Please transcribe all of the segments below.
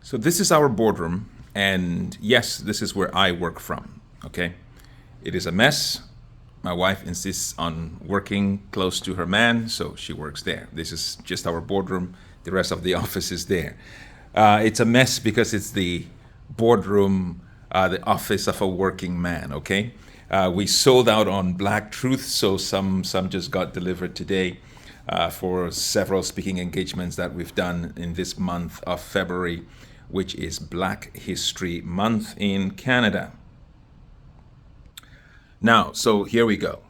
So this is our boardroom, and yes, this is where I work from. Okay, it is a mess. My wife insists on working close to her man, so she works there. This is just our boardroom. The rest of the office is there. It's a mess because it's the boardroom, the office of a working man. Okay, we sold out on Black Truth, so some just got delivered today for several speaking engagements that we've done in this month of February, which is Black History Month in Canada. Now, so here we go.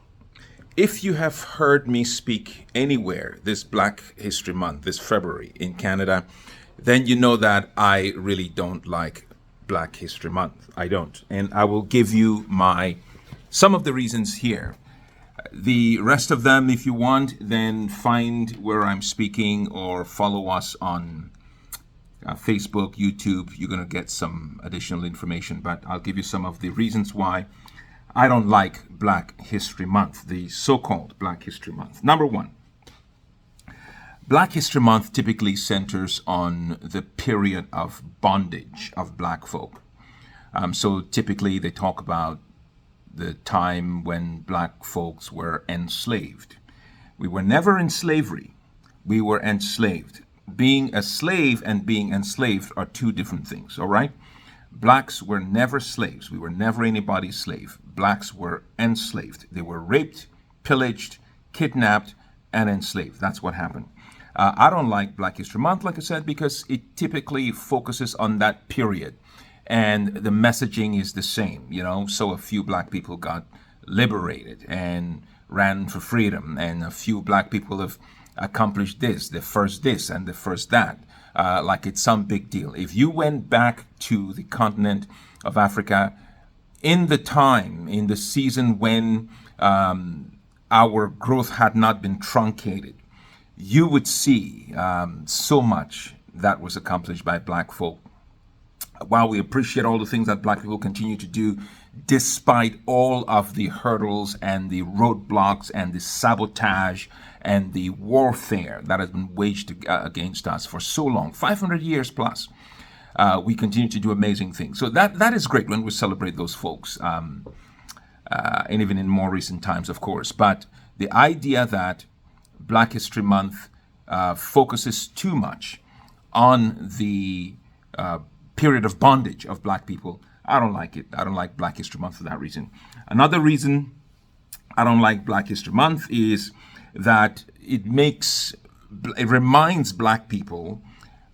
If you have heard me speak anywhere this Black History Month, this February in Canada, then you know that I really don't like Black History Month. I don't. And I will give you some of the reasons here. The rest of them, if you want, then find where I'm speaking or follow us on Facebook, YouTube. You're going to get some additional information, but I'll give you some of the reasons why I don't like Black History Month, the so-called Black History Month. Number one, Black History Month typically centers on the period of bondage of Black folk. So typically they talk about the time when Black folks were enslaved. We were never in slavery. We were enslaved. Being a slave and being enslaved are two different things, all right? Blacks were never slaves. We were never anybody's slave. Blacks were enslaved. They were raped, pillaged, kidnapped, and enslaved. That's what happened. I don't like Black History Month, like I said, because it typically focuses on that period. And the messaging is the same, so a few Black people got liberated and ran for freedom, and a few Black people have accomplished this, the first this and the first that, like it's some big deal. If you went back to the continent of Africa in the season when our growth had not been truncated, you would see so much that was accomplished by Black folk. While we appreciate all the things that Black people continue to do, despite all of the hurdles and the roadblocks and the sabotage and the warfare that has been waged against us for so long, 500 years plus, we continue to do amazing things. So that is great when we celebrate those folks, and even in more recent times, of course. But the idea that Black History Month focuses too much on the period of bondage of Black people, I don't like it. I don't like Black History Month for that reason. Another reason I don't like Black History Month is that it reminds Black people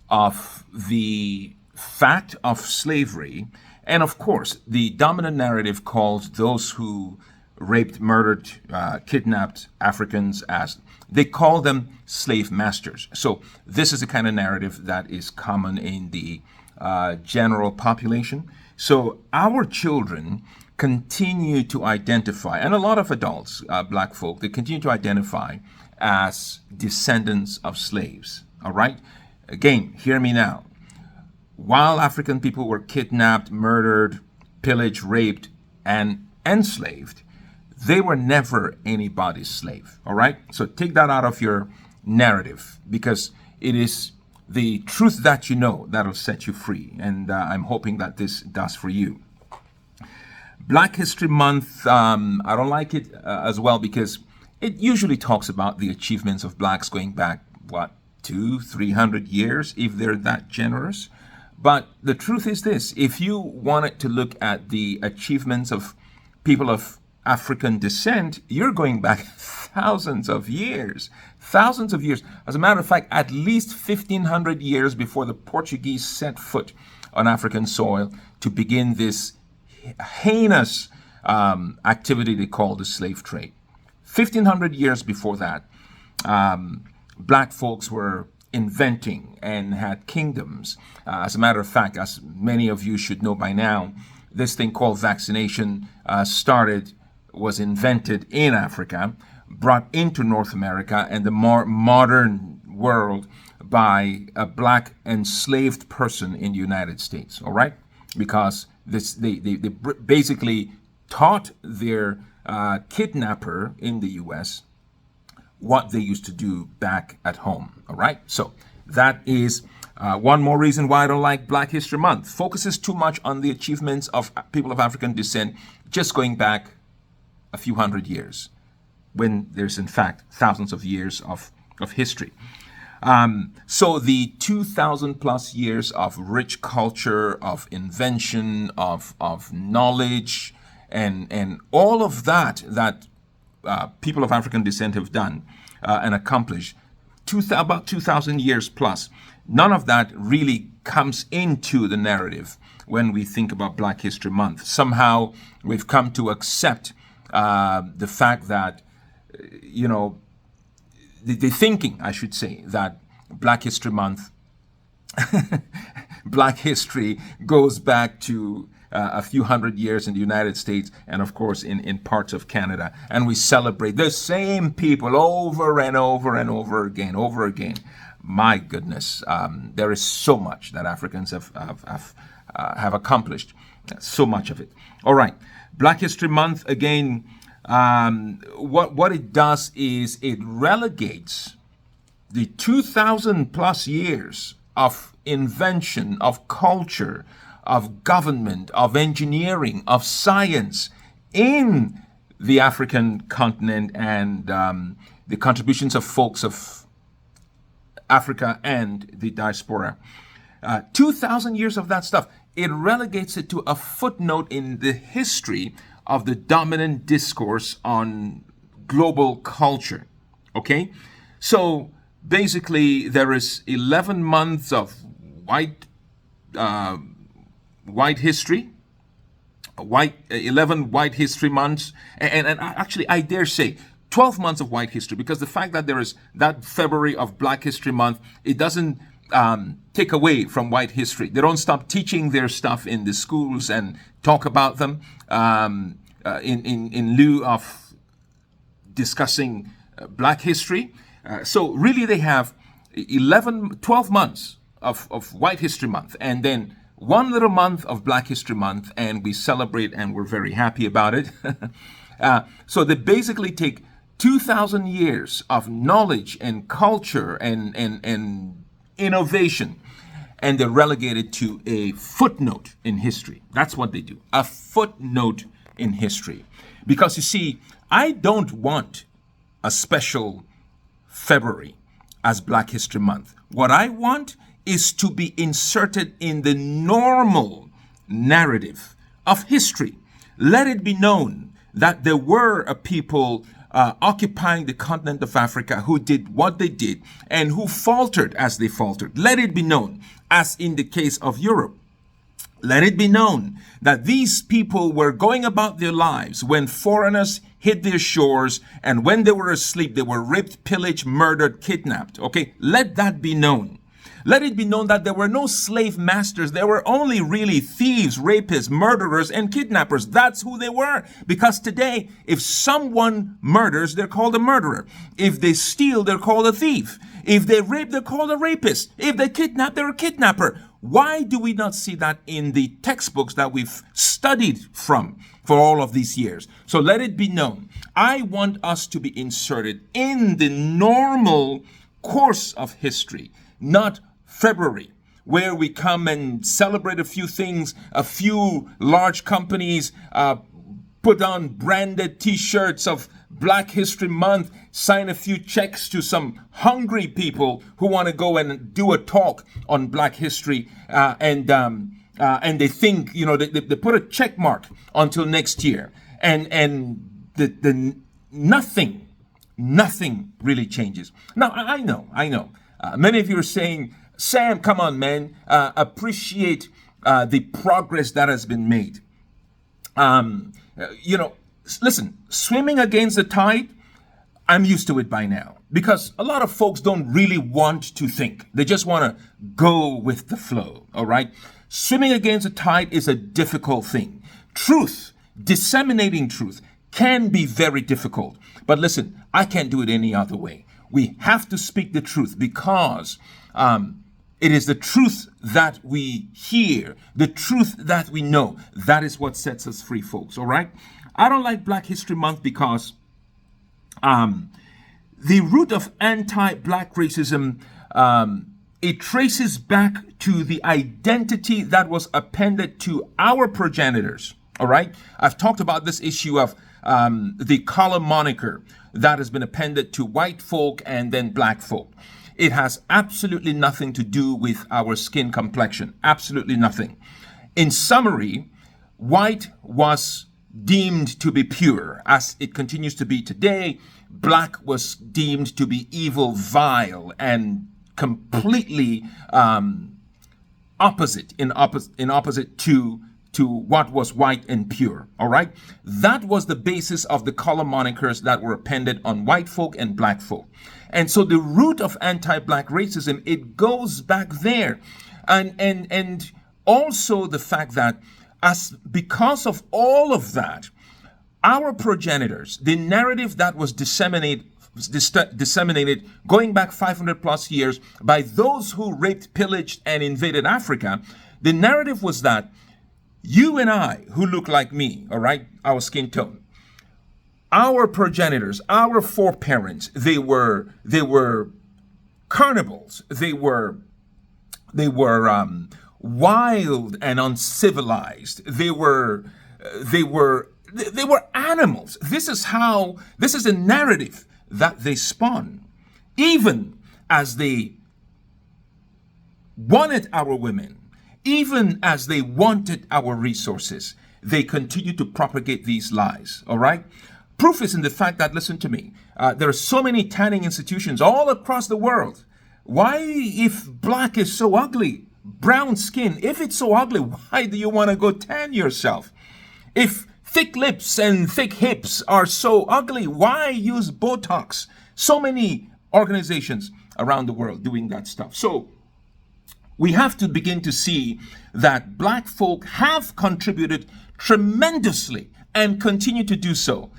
of the fact of slavery, and of course the dominant narrative calls those who raped, murdered, kidnapped Africans they call them slave masters. So this is the kind of narrative that is common in the general population. So our children continue to identify, and a lot of adults, Black folk, they continue to identify as descendants of slaves. All right? Again, hear me now. While African people were kidnapped, murdered, pillaged, raped, and enslaved, they were never anybody's slave. All right? So take that out of your narrative, because it is the truth that you know that'll set you free. And I'm hoping that this does for you. Black History Month, I don't like it as well because it usually talks about the achievements of Blacks going back, 200-300 years, if they're that generous. But the truth is this: if you wanted to look at the achievements of people of African descent, you're going back thousands of years. As a matter of fact, at least 1,500 years before the Portuguese set foot on African soil to begin this heinous activity they call the slave trade. 1,500 years before that, Black folks were inventing and had kingdoms. As a matter of fact, as many of you should know by now, this thing called vaccination was invented in Africa, brought into North America and the more modern world by a Black enslaved person in the United States, all right? Because they basically taught their kidnapper in the U.S. what they used to do back at home, all right? So that is One more reason why I don't like Black History Month: focuses too much on the achievements of people of African descent, just going back a few hundred years, when there's in fact thousands of years of history. So the 2,000 plus years of rich culture, of invention, of knowledge, and all of that people of African descent have done and accomplished, about 2,000 years plus, none of that really comes into the narrative when we think about Black History Month. Somehow we've come to accept the fact that, the thinking, I should say, that Black History Month, Black history goes back to a few hundred years in the United States and, of course, in parts of Canada. And we celebrate the same people over and over and over again. My goodness, there is so much that Africans have accomplished, so much of it. All right, Black History Month, again, what it does is it relegates the 2,000 plus years of invention, of culture, of government, of engineering, of science in the African continent, and the contributions of folks of Africa and the diaspora. 2,000 years of that stuff, it relegates it to a footnote in the history of the dominant discourse on global culture. Okay? So basically, there is 11 months of white history, 11 white history months, and actually, I dare say, 12 months of white history, because the fact that there is that February of Black History Month, it doesn't take away from white history. They don't stop teaching their stuff in the schools and talk about them in lieu of discussing Black history. So really they have 12 months of White History Month, and then one little month of Black History Month, and we celebrate and we're very happy about it. So they basically take 2,000 years of knowledge and culture and innovation, and they're relegated to a footnote in history. That's what they do, a footnote in history. Because you see, I don't want a special February as Black History Month. What I want is to be inserted in the normal narrative of history. Let it be known that there were a people occupying the continent of Africa who did what they did and who faltered as they faltered. Let it be known, as in the case of Europe. Let it be known that these people were going about their lives when foreigners hit their shores, and when they were asleep, they were raped, pillaged, murdered, kidnapped. Okay, let that be known. Let it be known that there were no slave masters. There were only really thieves, rapists, murderers, and kidnappers. That's who they were. Because today, if someone murders, they're called a murderer. If they steal, they're called a thief. If they rape, they're called a rapist. If they kidnap, they're a kidnapper. Why do we not see that in the textbooks that we've studied from for all of these years? So let it be known. I want us to be inserted in the normal course of history, not February, where we come and celebrate a few things, a few large companies put on branded t-shirts of Black History Month, sign a few checks to some hungry people who want to go and do a talk on Black history, and they think, they put a check mark until next year, and the nothing really changes. Now, I know. Many of you are saying, Sam, come on, man, appreciate the progress that has been made. Listen, swimming against the tide, I'm used to it by now, because a lot of folks don't really want to think. They just want to go with the flow, all right? Swimming against the tide is a difficult thing. Truth, disseminating truth, can be very difficult. But listen, I can't do it any other way. We have to speak the truth, because it is the truth that we hear, the truth that we know. That is what sets us free, folks, all right? I don't like Black History Month because the root of anti-Black racism it traces back to the identity that was appended to our progenitors. All right. I've talked about this issue of the color moniker that has been appended to white folk and then black folk. It has absolutely nothing to do with our skin complexion. Absolutely nothing. In summary, white was deemed to be pure, as it continues to be today. Black was deemed to be evil, vile, and completely opposite to what was white and pure. All right, that was the basis of the color monikers that were appended on white folk and black folk. And so the root of anti-black racism, it goes back there, and also the fact that because of all of that, our progenitors, the narrative that was disseminated going back 500 plus years by those who raped, pillaged, and invaded Africa, the narrative was that you and I, who look like me, all right, our skin tone, our progenitors, our foreparents, they were cannibals. They were wild and uncivilized. They were animals. This is a narrative that they spun, even as they wanted our women, even as they wanted our resources. They continue to propagate these lies. All right. Proof is in the fact that, listen to me, there are so many tanning institutions all across the world. Why, if black is so ugly, brown skin, if it's so ugly, why do you want to go tan yourself? If thick lips and thick hips are so ugly, why use Botox? So many organizations around the world doing that stuff. So we have to begin to see that black folk have contributed tremendously and continue to do so.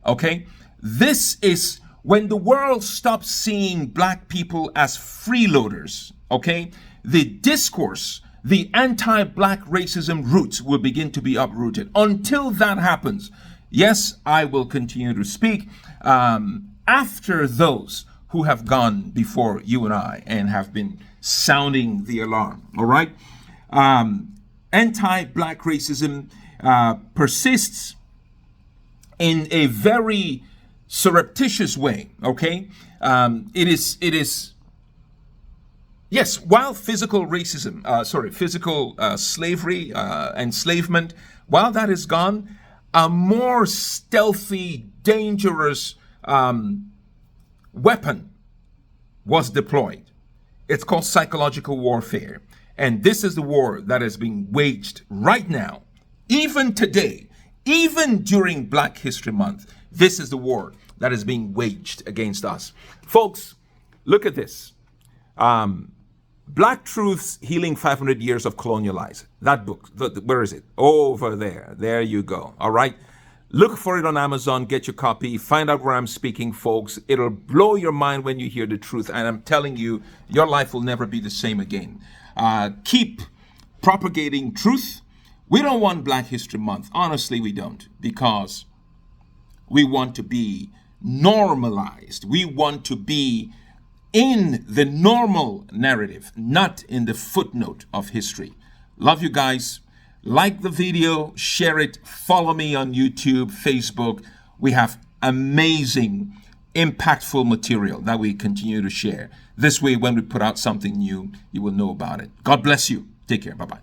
Okay? This is when the world stops seeing black people as freeloaders. Okay? The discourse, the anti-black racism roots will begin to be uprooted. Until that happens, yes, I will continue to speak after those who have gone before you and I and have been sounding the alarm. All right? Anti-black racism persists in a very surreptitious way. Okay? It is. Yes, while physical racism, physical slavery, enslavement, while that is gone, a more stealthy, dangerous weapon was deployed. It's called psychological warfare. And this is the war that is being waged right now, even today, even during Black History Month. This is the war that is being waged against us. Folks, look at this. Black Truths, Healing 500 Years of Colonialized. That book, where is it? Over there. There you go. All right. Look for it on Amazon. Get your copy. Find out where I'm speaking, folks. It'll blow your mind when you hear the truth. And I'm telling you, your life will never be the same again. Keep propagating truth. We don't want Black History Month. Honestly, we don't. Because we want to be normalized. We want to be in the normal narrative, not in the footnote of history. Love you guys. Like the video, share it, follow me on YouTube, Facebook. We have amazing, impactful material that we continue to share. This way, when we put out something new, you will know about it. God bless you. Take care. Bye-bye.